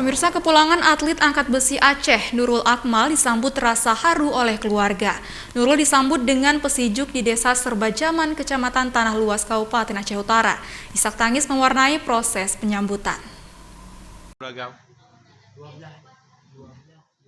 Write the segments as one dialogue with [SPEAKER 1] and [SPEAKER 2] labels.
[SPEAKER 1] Pemirsa, kepulangan atlet angkat besi Aceh, Nurul Akmal, disambut rasa haru oleh keluarga. Nurul disambut dengan pesijuk di Desa Serbajaman, Kecamatan Tanah Luas, Kabupaten Aceh Utara. Isak tangis mewarnai proses penyambutan.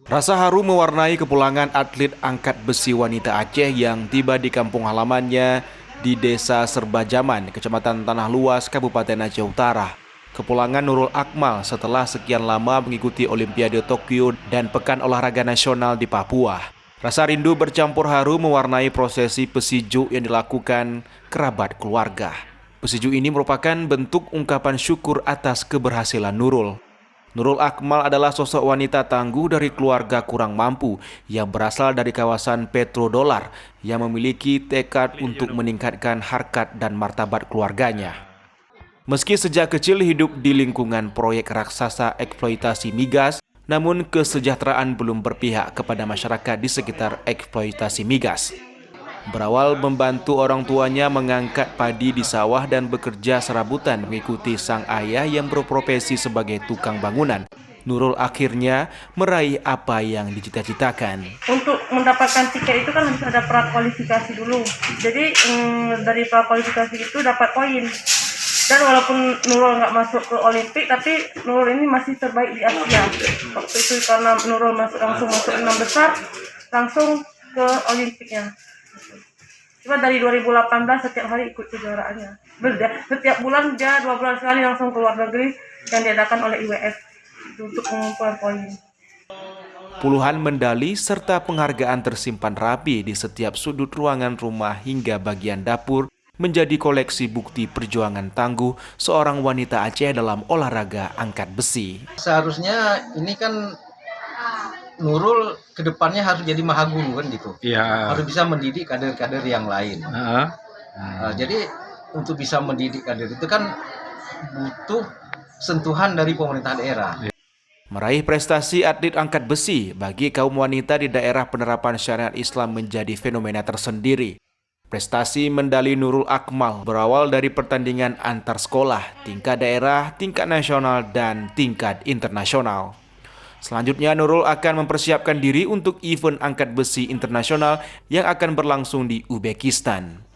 [SPEAKER 2] Rasa haru mewarnai kepulangan atlet angkat besi wanita Aceh yang tiba di kampung halamannya di Desa Serbajaman, Kecamatan Tanah Luas, Kabupaten Aceh Utara. Kepulangan Nurul Akmal setelah sekian lama mengikuti Olimpiade Tokyo dan Pekan Olahraga Nasional di Papua. Rasa rindu bercampur haru mewarnai prosesi pesiju yang dilakukan kerabat keluarga. Pesiju ini merupakan bentuk ungkapan syukur atas keberhasilan Nurul. Nurul Akmal adalah sosok wanita tangguh dari keluarga kurang mampu yang berasal dari kawasan petrodolar yang memiliki tekad untuk meningkatkan harkat dan martabat keluarganya. Meski sejak kecil hidup di lingkungan proyek raksasa eksploitasi migas, namun kesejahteraan belum berpihak kepada masyarakat di sekitar eksploitasi migas. Berawal membantu orang tuanya mengangkat padi di sawah dan bekerja serabutan mengikuti sang ayah yang berprofesi sebagai tukang bangunan, Nurul akhirnya meraih apa yang dicita-citakan.
[SPEAKER 3] Untuk mendapatkan tiket itu kan harus ada prakualifikasi dulu. Jadi dari prakualifikasi itu dapat poin. Dan walaupun Nurul nggak masuk ke Olimpik, tapi Nurul ini masih terbaik di Asia. Waktu itu karena Nurul langsung masuk 6 besar, langsung ke Olimpiknya. Cuma dari 2018 setiap hari ikut kejuaraannya. Setiap bulan dia 2 bulan sekali langsung ke luar negeri yang diadakan oleh IWF untuk mengumpulkan poin.
[SPEAKER 2] Puluhan medali serta penghargaan tersimpan rapi di setiap sudut ruangan rumah hingga bagian dapur menjadi koleksi bukti perjuangan tangguh seorang wanita Aceh dalam olahraga angkat besi.
[SPEAKER 4] Seharusnya ini kan Nurul kedepannya harus jadi mahaguru kan gitu. Ya. Harus bisa mendidik kader-kader yang lain. Jadi untuk bisa mendidik kader itu kan butuh sentuhan dari pemerintah daerah.
[SPEAKER 2] Meraih prestasi atlet angkat besi bagi kaum wanita di daerah penerapan syariat Islam menjadi fenomena tersendiri. Prestasi medali Nurul Akmal berawal dari pertandingan antar sekolah, tingkat daerah, tingkat nasional, dan tingkat internasional. Selanjutnya Nurul akan mempersiapkan diri untuk event angkat besi internasional yang akan berlangsung di Uzbekistan.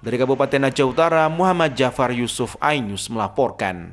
[SPEAKER 2] Dari Kabupaten Aceh Utara, Muhammad Jafar Yusuf, iNews melaporkan.